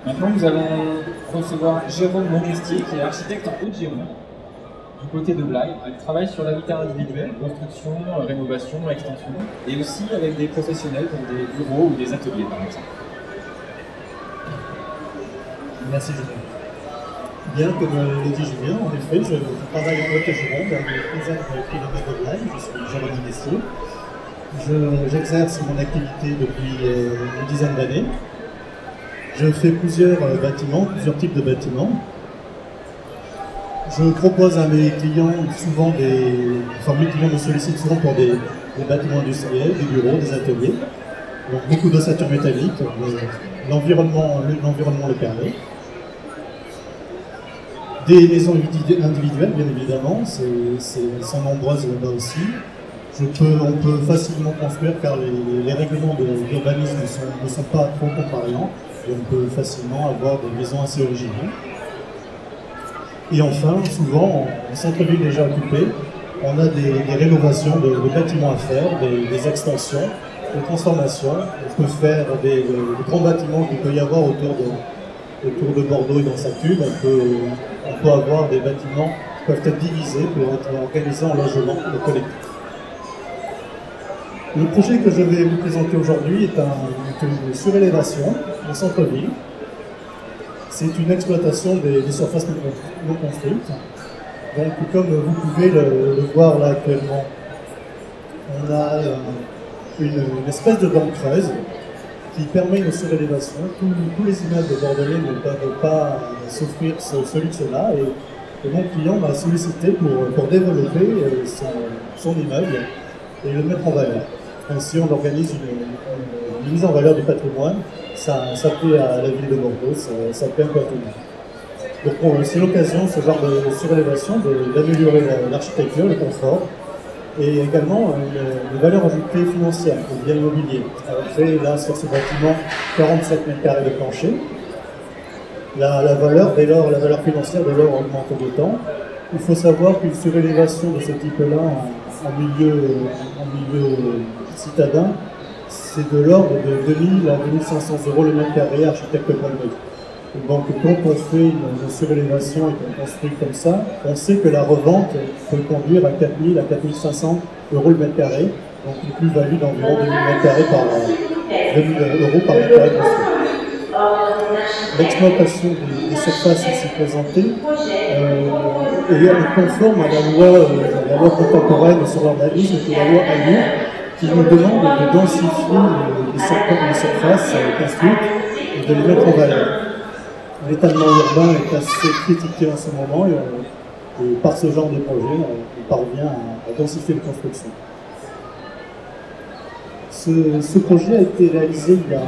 Maintenant, nous allons recevoir Jérôme Monestier, qui est architecte en Haute-Gironde, du côté de Blaye. Il travaille sur l'habitat individuel, construction, rénovation, extension, et aussi avec des professionnels pour des bureaux ou des ateliers, par exemple. Merci Julien. Bien, comme l'a dit Julien, en effet, je travaille en Haute-Gironde, à une quinzaine de kilomètres de Blaye. Je suis Jérôme Monestier. J'exerce mon activité depuis une dizaine d'années. Je fais plusieurs bâtiments, plusieurs types de bâtiments. Je propose à mes clients souvent mes clients me sollicitent souvent pour des bâtiments industriels, des bureaux, des ateliers. Donc beaucoup d'ossature métallique, l'environnement le permet. Des maisons individuelles, bien évidemment, sont nombreuses là-bas aussi. On peut facilement construire car les règlements de l'urbanisme ne sont pas trop contrariants et on peut facilement avoir des maisons assez originales. Et enfin, souvent, en centre-ville déjà occupé, on a des rénovations de bâtiments à faire, des extensions, des transformations. On peut faire des grands bâtiments qu'il peut y avoir autour de Bordeaux et dans sa cube. On peut avoir des bâtiments qui peuvent être divisés pour être organisés en logement collectif. Le projet que je vais vous présenter aujourd'hui est une surélévation au centre-ville. C'est une exploitation des surfaces non construites. Donc, comme vous pouvez le voir là actuellement, on a une espèce de dent creuse qui permet une surélévation. Tous les immeubles bordelais ne peuvent pas s'offrir ce luxe-là. Et mon client m'a sollicité pour développer son immeuble et le mettre en valeur. Ainsi, on organise une mise en valeur du patrimoine. Ça plaît à la ville de Bordeaux, ça plaît un peu à tout le monde. Donc c'est l'occasion, ce genre de surélévation, d'améliorer l'architecture, le confort, et également une valeur ajoutée financière, le bien immobilier. On fait là sur ce bâtiment 47 mètres carrés de plancher. La valeur financière dès lors augmente de temps. Il faut savoir qu'une surélévation de ce type-là en milieu citadin, c'est de l'ordre de 2000 à 2500 euros le mètre carré architecte compris. Donc quand on fait une surélévation et qu'on construit comme ça, on sait que la revente peut conduire à 4000 à 4500 euros le mètre carré, donc une plus-value d'environ 2000 mètres carrés euros par mètre carré construit. L'exploitation des surfaces ici présentées est conforme à la loi contemporaine sur l'urbanisme, qui est la loi ALUR, qui nous demande de densifier les surfaces construites et de les mettre en valeur. L'étalement urbain est assez critiqué en ce moment et par ce genre de projet, on parvient à densifier les constructions. Ce projet a été réalisé il y a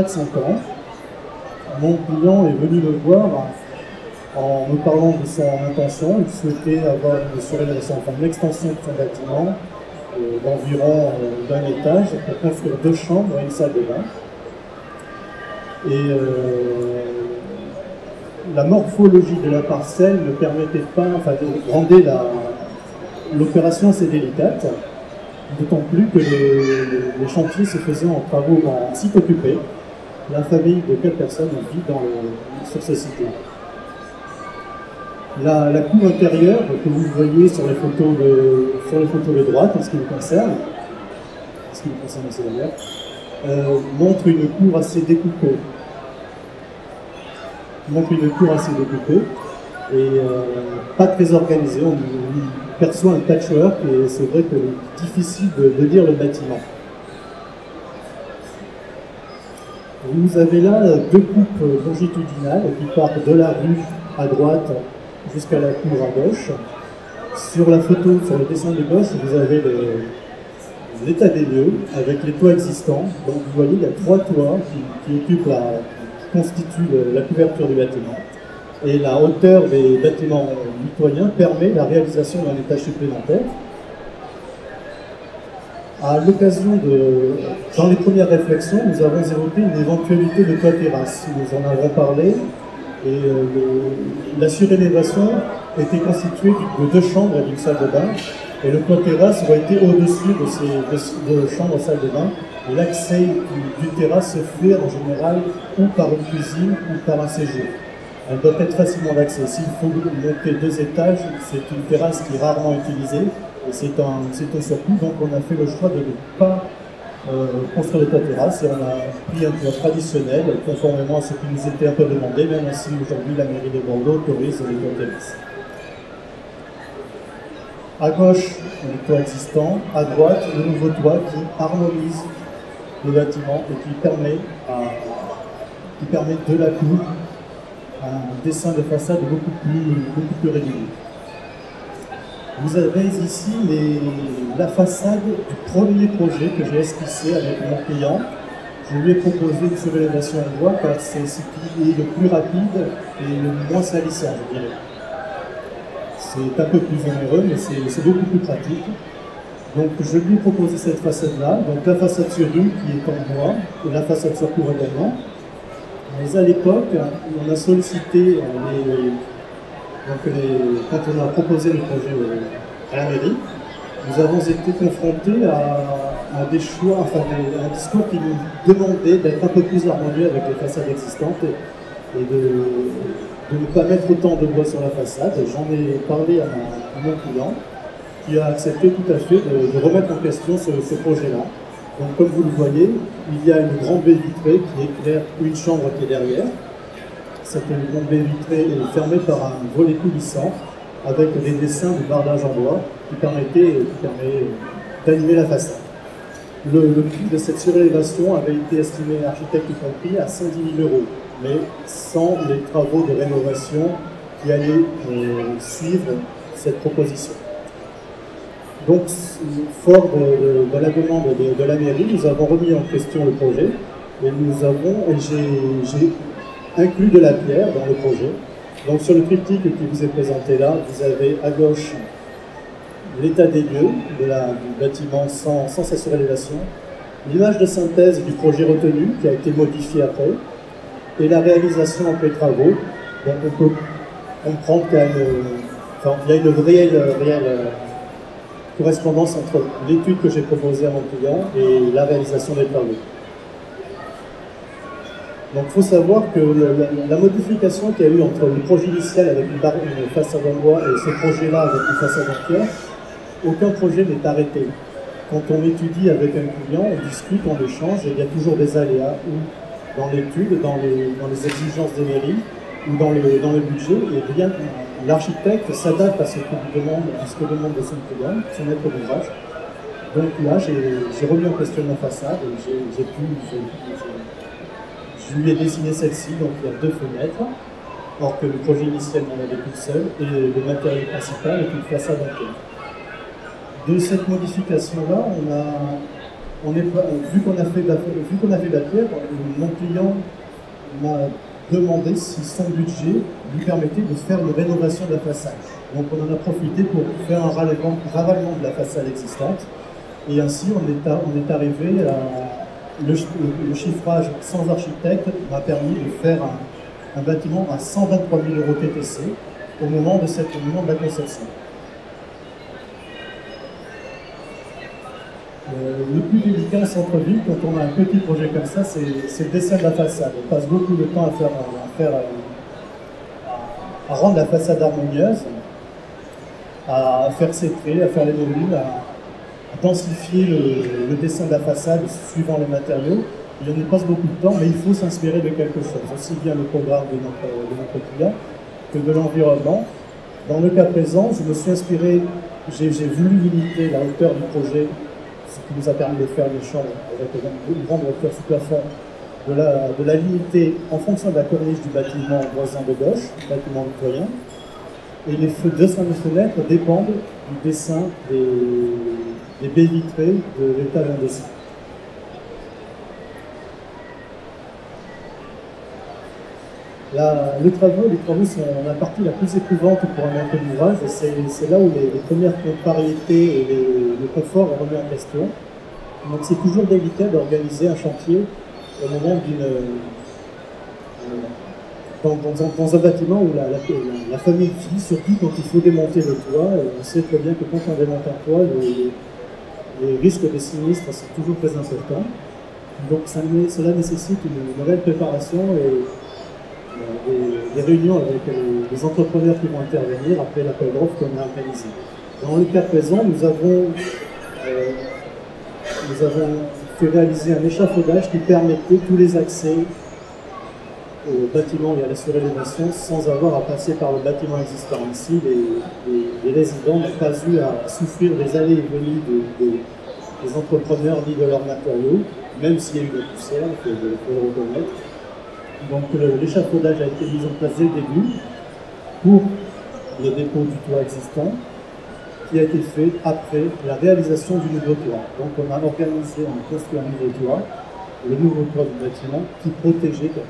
4-5 ans. Mon client est venu me voir en me parlant de son intention. Il souhaitait avoir une extension de son bâtiment d'environ d'un étage pour construire 2 chambres et une salle de bain. Et la morphologie de la parcelle ne permettait pas, de rendre l'opération assez délicate, d'autant plus que les chantiers se faisaient en travaux en site occupé. La famille de 4 personnes vit sur ce site-là. La cour intérieure que vous voyez sur les photos de droite, en ce qui me concerne aussi d'ailleurs, montre une cour assez découpée. Et pas très organisée. On y perçoit un patchwork et c'est vrai que c'est difficile de lire le bâtiment. Vous avez là 2 coupes longitudinales qui partent de la rue à droite jusqu'à la cour à gauche. Sur la photo, sur le dessin de gauche, vous avez l'état des lieux avec les toits existants. Donc vous voyez, il y a 3 toits qui constituent la couverture du bâtiment. Et la hauteur des bâtiments mitoyens permet la réalisation d'un étage supplémentaire. À l'occasion dans les premières réflexions, nous avons évoqué une éventualité de toit-terrasse. Nous en avons parlé et la surélévation était constituée de 2 chambres et d'une salle de bain. Et le toit terrasse aurait été au-dessus de ces chambres, salles de bain. Et l'accès du terrasse se fait en général ou par une cuisine ou par un séjour. Elle doit être facilement d'accès. S'il faut monter 2 étages, c'est une terrasse qui est rarement utilisée et c'est un surcoût. Donc on a fait le choix de ne pas construire le toit terrasse et on a pris un toit traditionnel conformément à ce qui nous était un peu demandé, même si aujourd'hui la mairie de Bordeaux autorise les toits terrasses. À gauche, le toit existant, à droite, le nouveau toit qui harmonise le bâtiment et qui permet de la cour un dessin de façade beaucoup plus régulier. Vous avez ici la façade du premier projet que j'ai esquissé avec mon client. Je lui ai proposé une surélévation en bois car c'est ce qui est le plus rapide et le moins salissant, je dirais. C'est un peu plus onéreux, mais c'est beaucoup plus pratique. Donc je lui ai proposé cette façade-là, donc la façade sur rue qui est en bois, et la façade sur cour également. Mais à l'époque, on a sollicité quand on a proposé le projet à la mairie, nous avons été confrontés à des choix, à un discours qui nous demandait d'être un peu plus harmonieux avec les façades existantes et de ne pas mettre autant de bois sur la façade. J'en ai parlé à mon client qui a accepté tout à fait de remettre en question ce projet-là. Donc comme vous le voyez, il y a une grande baie vitrée qui éclaire une chambre qui est derrière. Cette grande baie vitrée est fermée par un volet coulissant avec des dessins de bardage en bois qui permet d'animer la façade. Le prix de cette surélévation avait été estimé, architecte y compris, à 110 000 €, mais sans les travaux de rénovation qui allaient suivre cette proposition. Donc, fort de la demande de la mairie, nous avons remis en question le projet et j'ai inclus de la pierre dans le projet. Donc sur le triptyque qui vous est présenté là, vous avez à gauche l'état des lieux du bâtiment sans sa surélévation, l'image de synthèse du projet retenu qui a été modifié après, et la réalisation après travaux. Donc on peut comprendre qu'il y a une réelle correspondance entre l'étude que j'ai proposée à mon client et la réalisation des travaux. Donc il faut savoir que la modification qu'il y a eu entre le projet initial avec une façade en bois et ce projet-là avec une façade en pierre, aucun projet n'est arrêté. Quand on étudie avec un client, on discute, on échange, et il y a toujours des aléas ou dans l'étude, dans les exigences des mairies ou dans le budget, et bien l'architecte s'adapte à ce que demande de son client, son maître d'ouvrage. Donc là, j'ai remis en question ma façade et je lui ai dessiné celle-ci, donc il y a 2 fenêtres, or que le projet initial n'en avait qu'une seule, et le matériau principal est une façade en pierre. De cette modification-là, vu qu'on a fait de la pierre, mon client m'a demandé si son budget lui permettait de faire une rénovation de la façade. Donc on en a profité pour faire un ravalement de la façade existante, et ainsi on est arrivé à... Le chiffrage sans architecte m'a permis de faire un bâtiment à 123 000 € TTC au moment de la conception. Le plus délicat en centre-ville, quand on a un petit projet comme ça, c'est le dessin de la façade. On passe beaucoup de temps à rendre la façade harmonieuse, à faire ses traits, à faire les modules, à densifier le dessin de la façade suivant les matériaux. Il y en passe beaucoup de temps, mais il faut s'inspirer de quelque chose, aussi bien le programme de notre client que de l'environnement. Dans le cas présent, je me suis inspiré, j'ai voulu limiter la hauteur du projet, ce qui nous a permis de faire une chambre avec une grande hauteur sous plafond, de la limiter en fonction de la corniche du bâtiment voisin de gauche, du bâtiment victorien. Et les dessins de fenêtres dépendent du dessin des baies vitrées de l'étage en dessin. Les travaux sont la partie la plus éprouvante pour un maître d'ouvrage. C'est là où les premières contrariétés et le confort est remis en question. Donc c'est toujours délicat d'organiser un chantier au moment dans un bâtiment où la famille vit, surtout quand il faut démonter le toit. On sait très bien que quand on démonte un toit, les risques de sinistres sont toujours très importants. Donc cela nécessite une réelle préparation et des réunions avec les entrepreneurs qui vont intervenir après l'appel d'offres qu'on a organisé. Dans le cas présent, nous avons fait réaliser un échafaudage qui permettait tous les accès au bâtiment et à la surélévation sans avoir à passer par le bâtiment existant. Ainsi, les résidents n'ont pas eu à souffrir des allées et venues des entrepreneurs ni de leurs matériaux, même s'il y a eu de la poussière, il faut le reconnaître. Donc l'échafaudage a été mis en place dès le début pour le dépôt du toit existant, qui a été fait après la réalisation du nouveau toit. Donc on a organisé, on a construit un nouveau toit, le nouveau toit du bâtiment, qui a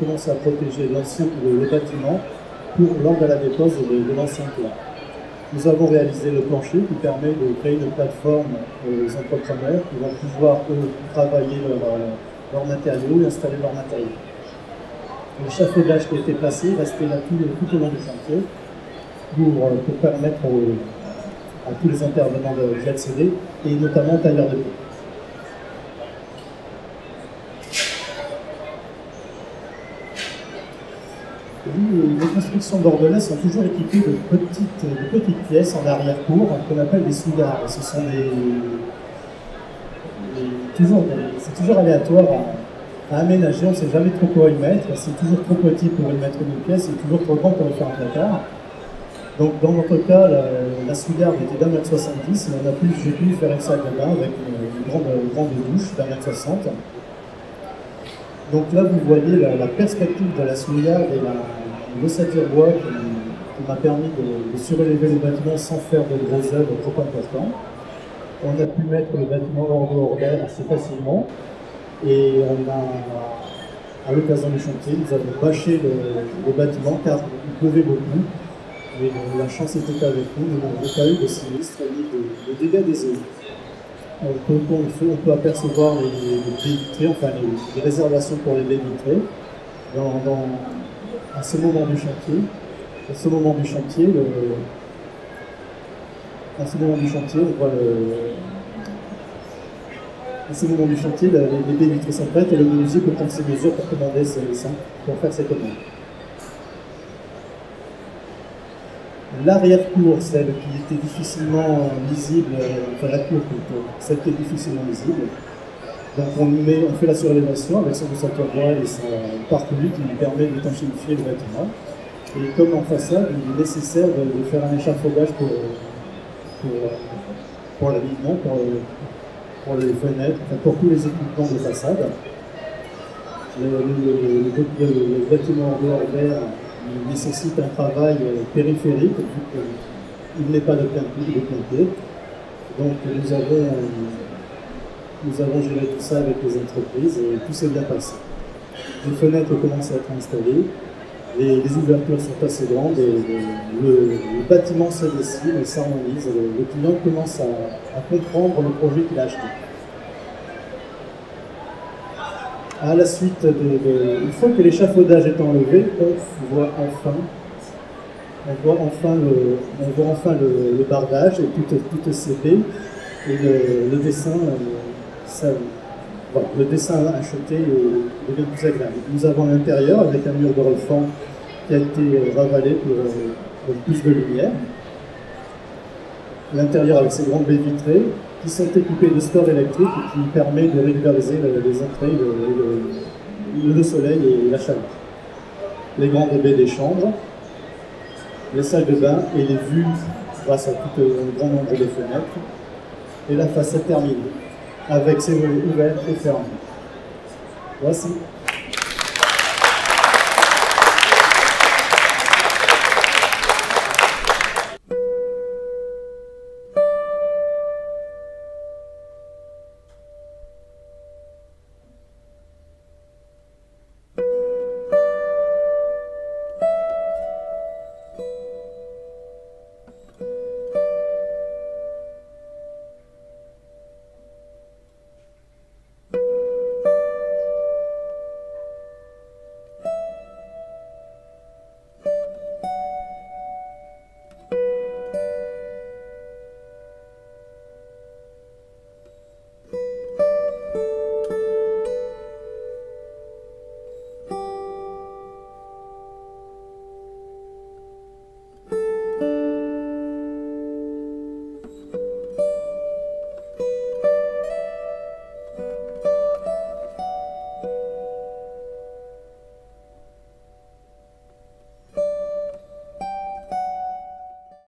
commencé à protéger le bâtiment lors de la dépose de l'ancien toit. Nous avons réalisé le plancher qui permet de créer une plateforme aux entrepreneurs qui vont pouvoir travailler leurs matériaux et installer leurs matériaux. L'échafaudage qui a été placé restait là tout au long du chantier pour permettre à tous les intervenants d'y accéder, et notamment aux tailleurs de pierre. Les constructions bordelaises sont toujours équipées de petites pièces en arrière-cour qu'on appelle des souillards. Ce sont c'est toujours aléatoire à aménager, on ne sait jamais trop quoi y mettre, c'est toujours trop petit pour y mettre une pièce, c'est toujours trop grand pour y faire un placard. Donc dans notre cas, la souillarde était d'1,70 m, et j'ai pu faire une salle de bain avec une grande douche d'1,60 m. Donc là, vous voyez la perspective de la souillarde et l'ossature bois qui m'a permis de surélever le bâtiment sans faire de gros œuvres trop importants. On a pu mettre le bâtiment hors d'air assez facilement, et à l'occasion du chantier, nous avons bâché le bâtiment car il pleuvait beaucoup. Et la chance était avec nous, nous n'avons pas eu de sinistre ni de dégâts des eaux. On peut apercevoir les baies vitrées, enfin les réservations pour les baies vitrées à ce moment du chantier. À ce moment du chantier, on voit à ce moment du chantier, les baies vitrées sont prêtes et le menuisier peut prendre ses mesures pour faire ses commandes. L'arrière-cour, celle qui était difficilement lisible, enfin la cour plutôt, celle qui est difficilement lisible. Donc on fait la surélévation avec son ossature bois et son pare-pluie qui nous permet d'étanchéifier le bâtiment. Et comme en façade, il est nécessaire de faire un échafaudage pour l'alignement, pour les fenêtres, enfin pour tous les équipements de façade. Le bâtiment en dehors d'air nécessite un travail périphérique, vu qu'il n'est pas de plein pied. Donc nous avons géré tout ça avec les entreprises et tout s'est bien passé. Les fenêtres commencent à être installées, les ouvertures sont assez grandes et le bâtiment se dessine et s'harmonise. Le client commence à comprendre le projet qu'il a acheté. À la suite, une fois que l'échafaudage est enlevé, on voit enfin le bardage et toutes ces baies et le dessin. Voilà, le dessin acheté devient plus agréable. Nous avons l'intérieur avec un mur de refend qui a été ravalé pour plus de lumière. L'intérieur avec ses grandes baies vitrées qui sont équipées de stores électriques et qui permet de régulariser les entrées, le soleil et la chaleur. Les grandes baies des chambres, les salles de bain et les vues grâce à tout un grand nombre de fenêtres. Et la façade terminée avec ses volets ouverts et fermés. Voici.